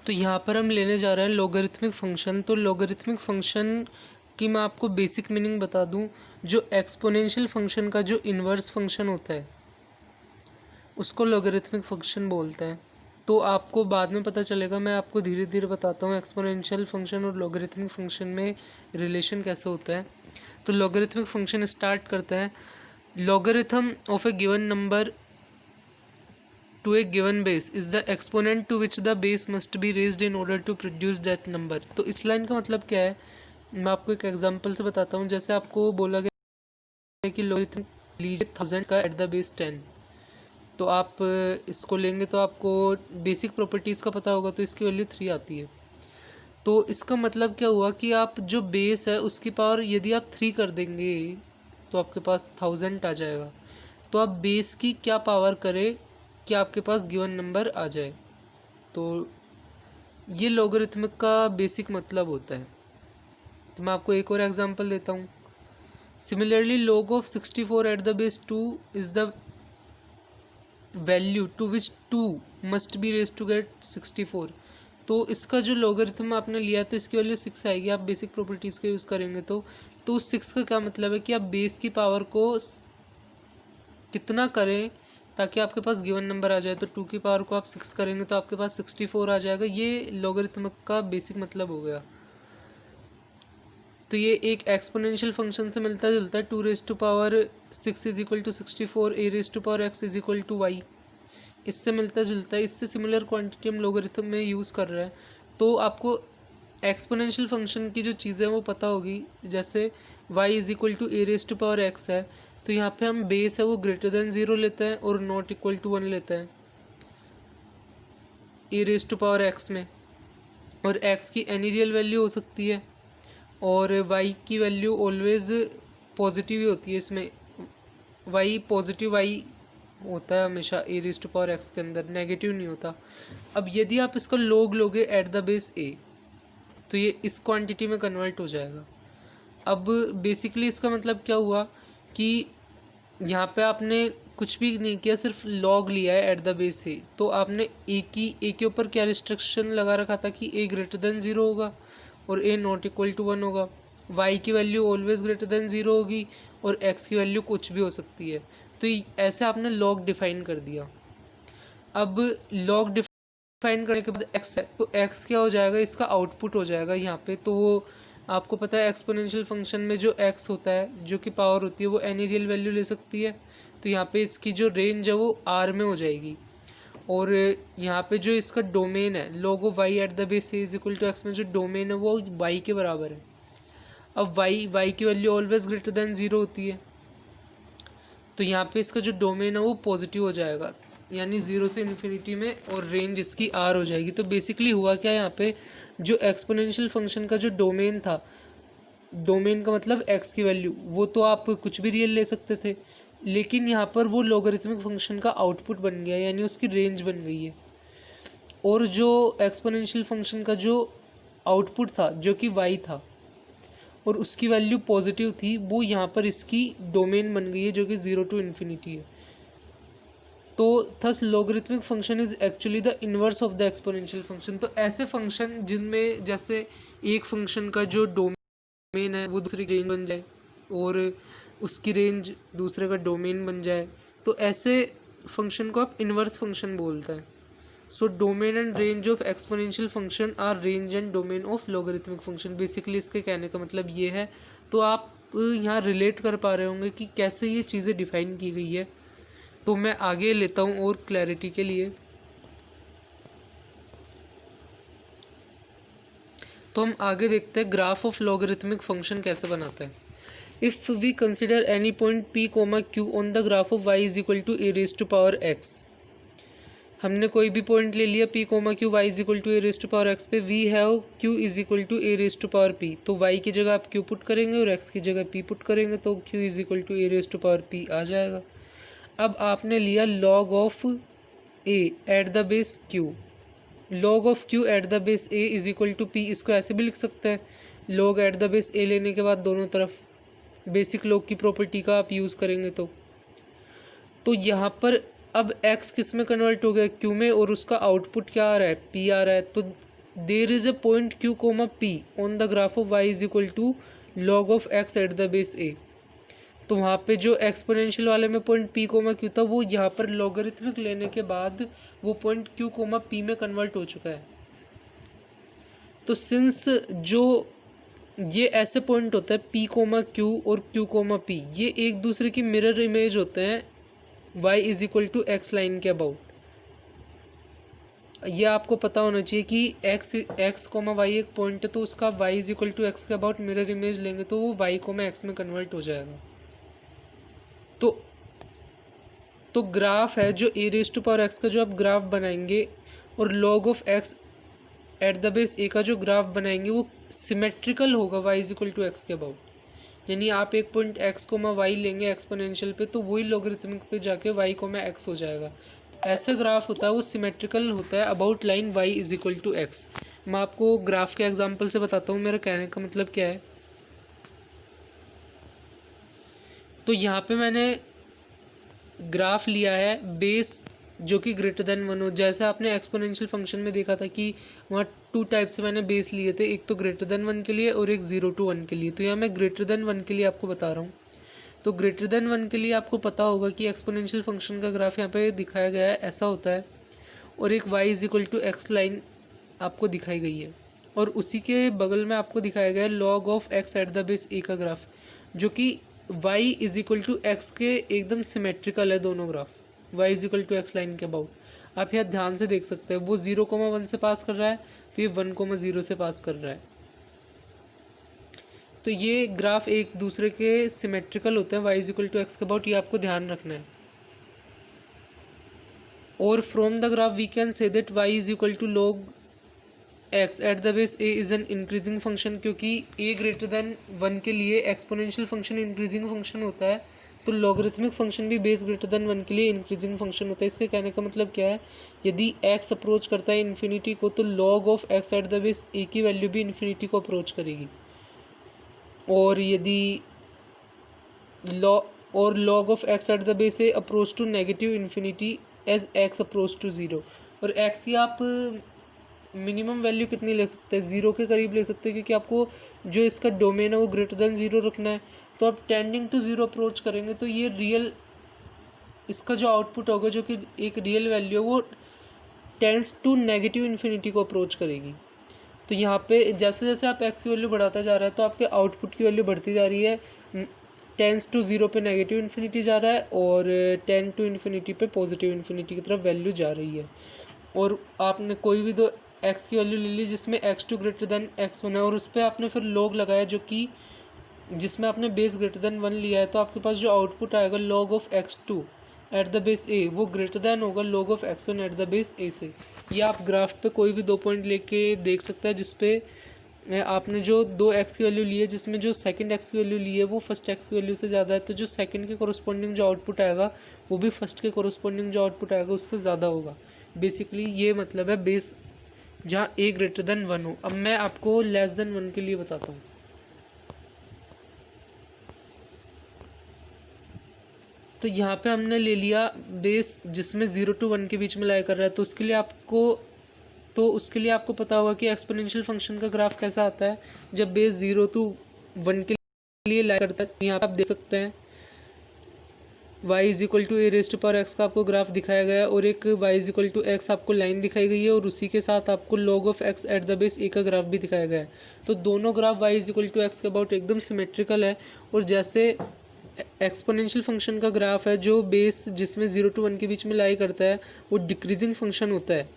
तो यहाँ पर हम लेने जा रहे हैं लॉगरिथमिक फंक्शन। तो लॉगरिथमिक फंक्शन की मैं आपको बेसिक मीनिंग बता दूं। जो एक्सपोनेंशियल फंक्शन का जो इन्वर्स फंक्शन होता है उसको लॉगरिथमिक फंक्शन बोलते हैं। तो आपको बाद में पता चलेगा, मैं आपको धीरे धीरे बताता हूँ एक्सपोनेंशियल फंक्शन और लॉगरिथमिक फंक्शन में रिलेशन कैसे होता है। तो लॉगरिथमिक फंक्शन स्टार्ट करते हैं। Logarithm of A given number to a given base is the exponent to which the base must be raised in order to produce that number। तो इस line का मतलब क्या है, मैं आपको एक एग्जांपल से बताता हूँ। जैसे आपको बोला गया है कि लॉगरिथम लीजिए 1000 का एट द बेस 10, तो आप इसको लेंगे तो आपको बेसिक प्रॉपर्टीज़ का पता होगा, तो इसकी वैल्यू 3 आती है। तो इसका मतलब क्या हुआ कि आप जो बेस है उसकी पावर यदि आप 3 कर देंगे तो आपके पास 1000 आ जाएगा। तो आप बेस की क्या पावर करें कि आपके पास गिवन नंबर आ जाए। तो ये लॉगरिथमिक का बेसिक मतलब होता है। तो मैं आपको एक और एग्जांपल देता हूँ। Similarly log of 64 at the base 2 is the value to which 2 must be raise to get 64। तो इसका जो लॉगरिथम आपने लिया तो इसकी वैल्यू 6 आएगी। आप बेसिक प्रॉपर्टीज़ का यूज़ करेंगे तो 6 का क्या मतलब है कि आप बेस की पावर को कितना करें ताकि आपके पास गिवन नंबर आ जाए। तो 2 की पावर को आप 6 करेंगे तो आपके पास 64 आ जाएगा। ये लॉगरिथमिक का बेसिक मतलब हो गया। तो ये एक एक्सपोनेंशियल फंक्शन से मिलता जुलता है। 2 raise to power 6 is equal to 64, A raise to power X is equal to Y, इससे मिलता जुलता है। इससे सिमिलर क्वांटिटी हम लॉगरिथम में यूज़ कर रहे हैं। तो आपको एक्सपोनेंशियल फंक्शन की जो चीज़ें हैं वो पता होगी। जैसे y is equal to A raise to power X है, तो यहाँ पे हम बेस है वो ग्रेटर देन 0 लेते हैं और नॉट इक्वल टू 1 लेते हैं ए रेज टू पावर एक्स में। और x की एनी रियल वैल्यू हो सकती है और y की वैल्यू ऑलवेज पॉजिटिव ही होती है। इसमें y पॉजिटिव y होता है हमेशा ए रेज टू पावर एक्स के अंदर, नेगेटिव नहीं होता। अब यदि आप इसका log लोगे एट द बेस a तो ये इस क्वांटिटी में कन्वर्ट हो जाएगा। अब बेसिकली इसका मतलब क्या हुआ कि यहाँ पे आपने कुछ भी नहीं किया, सिर्फ log लिया है एट द बेस a। तो आपने a के ऊपर क्या रिस्ट्रिक्शन लगा रखा था कि a ग्रेटर देन 0 होगा और a नॉट इक्वल टू 1 होगा। y की वैल्यू ऑलवेज ग्रेटर देन 0 होगी और x की वैल्यू कुछ भी हो सकती है। तो ऐसे आपने log डिफाइन कर दिया। अब log डिफाइन करने के बाद x है तो x क्या हो जाएगा, इसका आउटपुट हो जाएगा यहाँ पे। तो वो आपको पता है एक्सपोनेंशियल फंक्शन में जो x होता है, जो कि पावर होती है, वो एनी रियल वैल्यू ले सकती है। तो यहाँ पे इसकी जो रेंज है वो r में हो जाएगी। और यहाँ पे जो इसका डोमेन है log of y at the base is equal to X में जो डोमेन है वो y के बराबर है। अब y की वैल्यू ऑलवेज ग्रेटर देन 0 होती है, तो यहाँ पे इसका जो डोमेन है वो पॉजिटिव हो जाएगा, यानी 0 से इन्फिनिटी में, और रेंज इसकी r हो जाएगी। तो बेसिकली हुआ क्या यहाँ पे, जो एक्सपोनेंशियल फंक्शन का जो डोमेन था, डोमेन का मतलब x की वैल्यू, वो तो आप कुछ भी रियल ले सकते थे, लेकिन यहाँ पर वो लॉगरिथमिक फंक्शन का आउटपुट बन गया, यानी उसकी रेंज बन गई है। और जो एक्सपोनेंशियल फंक्शन का जो आउटपुट था जो कि y था और उसकी वैल्यू पॉजिटिव थी, वो यहाँ पर इसकी डोमेन बन गई है जो कि 0 टू इन्फिनिटी है। तो thus logarithmic function is actually the inverse of the exponential function. तो ऐसे फंक्शन जिनमें जैसे एक फंक्शन का जो डोमेन है वो दूसरी रेंज बन जाए और उसकी रेंज दूसरे का डोमेन बन जाए, तो ऐसे फंक्शन को आप इन्वर्स फंक्शन बोलते हैं। So domain and range of exponential function are range and domain of logarithmic function. Basically इसके कहने का मतलब ये है। तो आप यहाँ रिलेट कर पा रहे होंगे कि कैसे ये चीज़ें डिफाइन की गई है। तो मैं आगे लेता हूँ और क्लैरिटी के लिए। तो हम आगे देखते हैं ग्राफ ऑफ लॉगरिथमिक फंक्शन कैसे बनाते हैं। If we consider any point p, q on the graph of y is equal to A raise to power x। हमने कोई भी पॉइंट ले लिया p, q, y is equal to A raise to power x पे। We have q is equal to A raise to power p। तो y की जगह आप q पुट करेंगे और x की जगह p पुट करेंगे, तो q is equal to A raise to power p आ जाएगा। अब आपने लिया log of a at the base q। log of q at the base a is equal to p। इसको ऐसे भी लिख सकते हैं, log at the base a लेने के बाद दोनों तरफ बेसिक log की प्रॉपर्टी का आप यूज़ करेंगे। तो यहाँ पर अब x किस में कन्वर्ट हो गया, q में, और उसका आउटपुट क्या आ रहा है, p आ रहा है। तो there is a point q comma p on the graph of y is equal to log of x at the base a। तो वहाँ पे जो एक्सपोनेंशियल वाले में पॉइंट p कोमा q था वो यहाँ पर लॉगरिथमिक लेने के बाद वो पॉइंट q कोमा p में कन्वर्ट हो चुका है। तो सिंस जो ये ऐसे पॉइंट होता है p कोमा q और q कोमा p, ये एक दूसरे की मिरर इमेज होते हैं y is equal to x line के अबाउट। ये आपको पता होना चाहिए कि x कोमा y एक पॉइंट है, तो उसका y is equal to x के अबाउट मिरर इमेज लेंगे तो वो y कोमा x में कन्वर्ट हो जाएगा। तो ग्राफ है जो a raise to power x का जो आप ग्राफ बनाएंगे और log of x at the base a का जो ग्राफ बनाएंगे वो सिमेट्रिकल होगा y is equal to x के अबाउट। यानी आप एक पॉइंट x कोमा y लेंगे एक्सपोनेंशियल पे तो वही लॉगरिथमिक पे जाके y कोमा x हो जाएगा। ऐसे ग्राफ होता है वो सिमेट्रिकल होता है about line y is equal to X. मैं आपको ग्राफ के एग्जांपल से बताता हूँ मेरा कहने का मतलब क्या है। तो यहाँ पे मैंने ग्राफ लिया है बेस जो कि ग्रेटर देन 1 हो। जैसे आपने एक्सपोनेंशियल फंक्शन में देखा था कि वहाँ 2 टाइप से मैंने बेस लिए थे, एक तो ग्रेटर देन 1 के लिए और एक 0 to 1 के लिए। तो यहाँ मैं ग्रेटर देन 1 के लिए आपको बता रहा हूँ। तो ग्रेटर देन 1 के लिए आपको पता होगा कि एक्सपोनेंशियल फंक्शन का ग्राफ यहाँ पे दिखाया गया है, ऐसा होता है। और एक y is equal to x line आपको दिखाई गई है और उसी के बगल में आपको दिखाया गया है log of x at the base a का ग्राफ, जो कि y is equal to x के एकदम सिमेट्रिकल है दोनों graph, y is equal to x line के अबाउट। आप यहाँ ध्यान से देख सकते हैं वो 0,1 से पास कर रहा है तो ये 1,0 से पास कर रहा है। तो ये ग्राफ एक दूसरे के सिमेट्रिकल होते हैं y is equal to x के अबाउट, ये आपको ध्यान रखना है। और from the graph we can say that y is equal to log x at the base a is an increasing function, क्योंकि a ग्रेटर देन 1 के लिए एक्सपोनेंशियल फंक्शन इंक्रीजिंग फंक्शन होता है, तो लॉगरिथमिक फंक्शन भी बेस ग्रेटर देन 1 के लिए increasing function होता है। इसके कहने का मतलब क्या है, यदि x अप्रोच करता है इन्फिनिटी को तो log of x at the base a की वैल्यू भी इन्फिनिटी को अप्रोच करेगी। और यदि log of x at the base a approach to negative infinity as x approach to 0। और x की आप मिनिमम वैल्यू कितनी ले सकते हैं, 0 के करीब ले सकते हैं, क्योंकि आपको जो इसका डोमेन है वो ग्रेटर देन 0 रखना है। तो आप टेंडिंग टू 0 अप्रोच करेंगे तो ये रियल इसका जो आउटपुट होगा जो कि एक रियल वैल्यू है वो टेंड्स टू नेगेटिव इन्फिनिटी को अप्रोच करेगी। तो यहाँ पे जैसे जैसे आप x की वैल्यू बढ़ाता जा रहा है तो आपके आउटपुट की वैल्यू बढ़ती जा रही है। टेंस टू 0 पे नेगेटिव इन्फिनिटी जा रहा है और 10 टू इन्फिनिटी पे पॉजिटिव इन्फिनिटी की तरफ वैल्यू जा रही है। और आपने कोई भी दो x की वैल्यू ले ली जिसमें x2 ग्रेटर देन x1 है और उस पर आपने फिर log लगाया जो कि जिसमें आपने बेस ग्रेटर देन 1 लिया है, तो आपके पास जो आउटपुट आएगा log of x2 eight the base a वो ग्रेटर देन होगा log of x1 eight the base a से। ये आप ग्राफ पे कोई भी 2 पॉइंट लेके देख सकते हैं जिसपे आपने जो 2 x की वैल्यू ली है जिसमें जो सेकंड x की वैल्यू ली है वो फर्स्ट x की वैल्यू से ज़्यादा है, तो जो सेकंड के कोरस्पॉन्डिंग जो आउटपुट आएगा वो भी फर्स्ट के कोरस्पॉन्डिंग जो आउटपुट आएगा उससे ज़्यादा होगा। बेसिकली ये मतलब है बेस जहाँ a ग्रेटर देन 1 हो। अब मैं आपको लेस देन 1 के लिए बताता हूँ। तो यहाँ पे हमने ले लिया बेस जिसमें 0 to 1 के बीच में लाई कर रहा है, तो उसके लिए आपको पता होगा कि एक्सपोनेंशियल फंक्शन का ग्राफ कैसा आता है जब बेस 0 to 1 के लिए लाई करता है। यहाँ पे आप देख सकते हैं y is equal to A raise to power x का आपको ग्राफ दिखाया गया है और एक y is equal to X आपको लाइन दिखाई गई है और उसी के साथ आपको log of x at the base a का ग्राफ भी दिखाया गया है। तो दोनों graph y is equal to x के अबाउट एकदम सिमेट्रिकल है। और जैसे एक्सपोनेंशियल फंक्शन का ग्राफ है जो बेस जिसमें 0 to 1 के बीच में लाई करता है वो डिक्रीजिंग फंक्शन होता है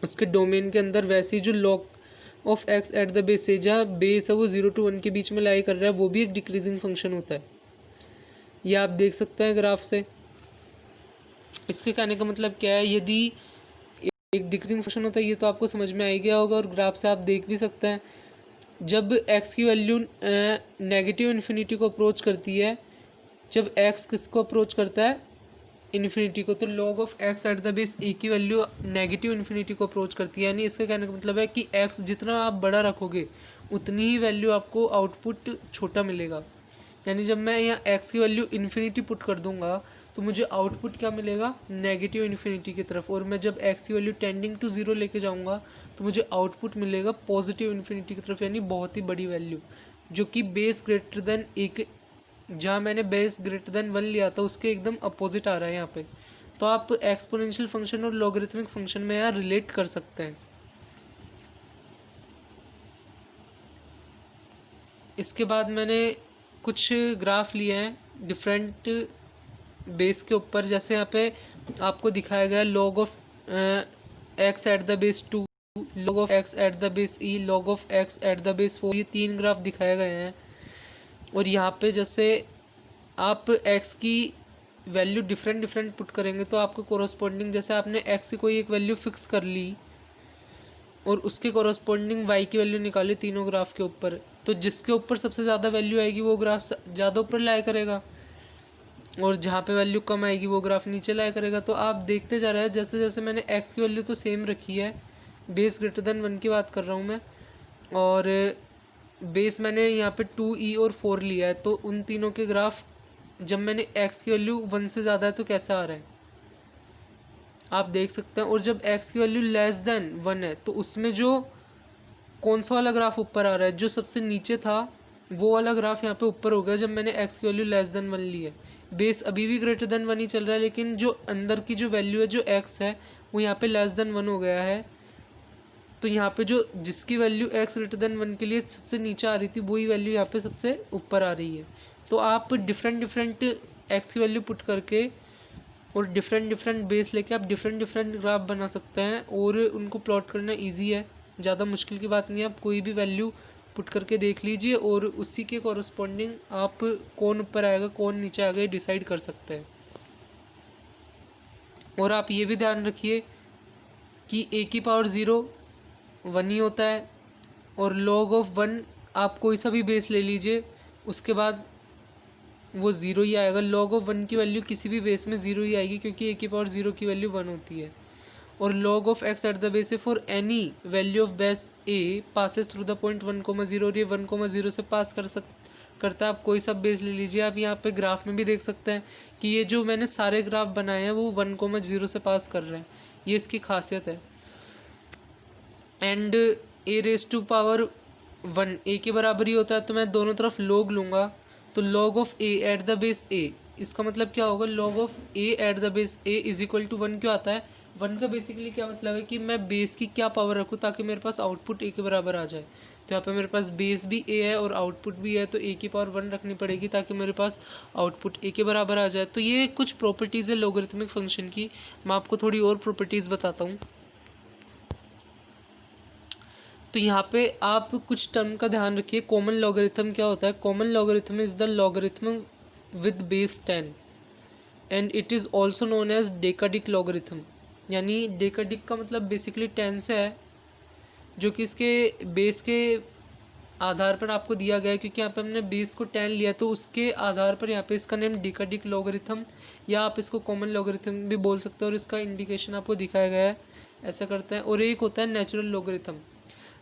उसके डोमेन के अंदर, वैसे ही जो log of x at the base है जहाँ बेस है वो 0 to 1 के बीच में लाई कर रहा है वो भी एक डिक्रीजिंग फंक्शन होता है। ये आप देख सकते हैं ग्राफ से। इसके कहने का मतलब क्या है, यदि एक डिक्रीजिंग फंक्शन होता है ये तो आपको समझ में आ ही गया होगा और ग्राफ से आप देख भी सकते हैं। जब x की वैल्यू नेगेटिव इन्फिनिटी को अप्रोच करती है, जब x किसको अप्रोच करता है इन्फिनिटी को, तो log of x at the base a की वैल्यू नेगेटिव इन्फिनिटी को अप्रोच करती है। यानी इसका कहने का मतलब है कि x जितना आप बड़ा रखोगे उतनी ही वैल्यू आपको आउटपुट छोटा मिलेगा। यानी जब मैं यहाँ x की वैल्यू इन्फिनिटी पुट कर दूंगा तो मुझे आउटपुट क्या मिलेगा, नेगेटिव इन्फिनिटी की तरफ। और मैं जब एक्स की वैल्यू टेंडिंग टू 0 लेके जाऊँगा तो मुझे आउटपुट मिलेगा पॉजिटिव इन्फिनिटी की तरफ, यानी बहुत ही बड़ी वैल्यू, जो कि बेस ग्रेटर देन एक, जहाँ मैंने बेस ग्रेटर देन 1 लिया था उसके एकदम अपोजिट आ रहा है यहाँ पे। तो आप एक्सपोनेंशियल फंक्शन और लॉगरिथमिक फंक्शन में यहाँ रिलेट कर सकते हैं। इसके बाद मैंने कुछ ग्राफ लिए हैं डिफरेंट बेस के ऊपर, जैसे यहाँ पे आपको दिखाया गया log of x at the base 2, log of x at the base E, log of x at the base 4, ये 3 ग्राफ दिखाए गए हैं। और यहाँ पे जैसे आप एक्स की वैल्यू डिफरेंट पुट करेंगे तो आपको कोरोस्पोंडिंग, जैसे आपने एक्स की कोई एक वैल्यू फिक्स कर ली और उसके कोरोस्पोंडिंग वाई की वैल्यू निकाली तीनों ग्राफ के ऊपर, तो जिसके ऊपर सबसे ज़्यादा वैल्यू आएगी वो ग्राफ ज़्यादा ऊपर लाया करेगा, और जहाँ पे वैल्यू कम आएगी वो ग्राफ नीचे लाया करेगा। तो आप देखते जा रहे हैं जैसे जैसे मैंने एक्स की वैल्यू तो सेम रखी है, बेस ग्रेटर देन 1 की बात कर रहा हूँ मैं, और बेस मैंने यहाँ पे 2e और 4 लिया है, तो उन तीनों के ग्राफ जब मैंने x की वैल्यू 1 से ज़्यादा है तो कैसा आ रहा है आप देख सकते हैं। और जब x की वैल्यू लेस देन 1 है तो उसमें जो कौन सा वाला ग्राफ ऊपर आ रहा है, जो सबसे नीचे था वो वाला ग्राफ यहाँ पे ऊपर हो गया जब मैंने x की वैल्यू लेस देन 1 ली है। बेस अभी भी ग्रेटर देन 1 ही चल रहा है, लेकिन जो अंदर की जो वैल्यू है जो x है वो यहाँ पे लेस देन 1 हो गया है। तो यहाँ पे जो जिसकी वैल्यू x ग्रेटर देन 1 के लिए सबसे नीचे आ रही थी वही वैल्यू यहाँ पे सबसे ऊपर आ रही है। तो आप डिफरेंट एक्स की वैल्यू पुट करके और डिफरेंट बेस लेके आप डिफरेंट ग्राफ बना सकते हैं, और उनको प्लॉट करना इजी है, ज़्यादा मुश्किल की बात नहीं है। आप कोई भी वैल्यू पुट करके देख लीजिए और उसी के कॉरस्पॉन्डिंग आप कौन ऊपर आएगा कौन नीचे आएगा ये डिसाइड कर सकते हैं। और आप ये भी ध्यान रखिए कि a की पावर 0 1 ही होता है, और log ऑफ 1 आप कोई सा भी बेस ले लीजिए उसके बाद वो 0 ही आएगा। log ऑफ 1 की वैल्यू किसी भी बेस में 0 ही आएगी, क्योंकि a की पावर 0 की वैल्यू 1 होती है। और log of x at the base है for any value of base a passes through the point 1,0, और ये 1,0 से पास करता है। आप कोई सा बेस ले लीजिए। आप यहाँ पे ग्राफ में भी देख सकते हैं कि ये जो मैंने सारे ग्राफ बनाए हैं वो 1,0 से पास कर रहे हैं, ये इसकी खासियत है। And a raise to power 1 a के बराबर ही होता है, तो मैं दोनों तरफ log लूँगा, तो log of a at the base a, इसका मतलब क्या होगा, log of a at the base a is equal to 1 क्यों आता है। 1 का बेसिकली क्या मतलब है कि मैं बेस की क्या पावर रखूँ ताकि मेरे पास आउटपुट a के बराबर आ जाए। तो यहाँ पे मेरे पास बेस भी a है और आउटपुट भी है, तो a की पावर 1 रखनी पड़ेगी ताकि मेरे पास आउटपुट a के बराबर आ जाए। तो ये कुछ प्रॉपर्टीज़ है लॉगरिथमिक फंक्शन की। मैं आपको थोड़ी और प्रॉपर्टीज़ बताता हूँ। तो यहाँ पे आप कुछ टर्म का ध्यान रखिए। कॉमन लॉगरिथम क्या होता है, common logarithm is the logarithm with base 10 and it is also known as decadic logarithm. यानी डेकाडिक का मतलब बेसिकली 10 से है, जो कि इसके बेस के आधार पर आपको दिया गया है, क्योंकि यहाँ पे हमने बेस को 10 लिया तो उसके आधार पर यहाँ पे इसका नेम डेकाडिक लॉगरिथम, या आप इसको कॉमन लॉगरिथम भी बोल सकते हैं, और इसका इंडिकेशन आपको दिखाया गया है, ऐसा करते हैं। और एक होता है नेचुरल लॉगरिथम,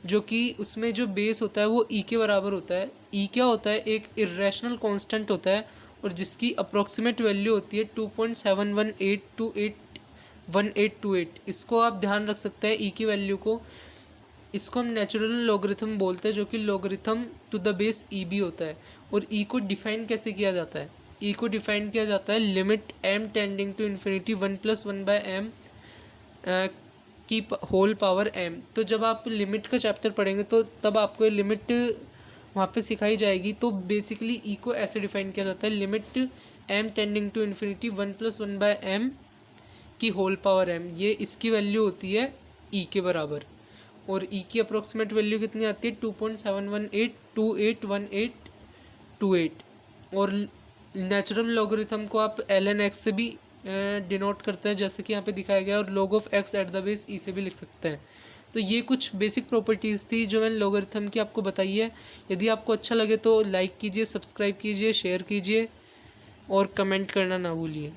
जो कि उसमें जो बेस होता है वो e के बराबर होता है। e क्या होता है, एक इरेशनल कांस्टेंट होता है और जिसकी अप्रोक्सीमेट वैल्यू होती है 2.71828। इसको आप ध्यान रख सकते हैं e की वैल्यू को। इसको हम नेचुरल लॉगरिथम बोलते हैं, जो कि logarithm to the base e भी होता है। और e को डिफाइन कैसे किया जाता है, e को डिफाइन किया जाता है limit m tending to infinity 1+1/m की होल पावर m। तो जब आप लिमिट का चैप्टर पढ़ेंगे तो तब आपको ये लिमिट वहाँ पे सिखाई जाएगी। तो बेसिकली e को ऐसे डिफाइन किया जाता है, limit m tending to infinity 1+1/m की होल पावर m। ये इसकी वैल्यू होती है e के बराबर, और e की अप्रोक्सीमेट वैल्यू कितनी आती है 2.7182828। और नेचुरल लॉगरिथम को आप ln x से भी डिनोट करते हैं, जैसे कि यहाँ पे दिखाया गया, और log of x at the base e से भी लिख सकते हैं। तो ये कुछ बेसिक प्रॉपर्टीज़ थी जो मैंने लॉगरिथम की आपको बताई है। यदि आपको अच्छा लगे तो लाइक कीजिए, सब्सक्राइब कीजिए, शेयर कीजिए और कमेंट करना ना भूलिए।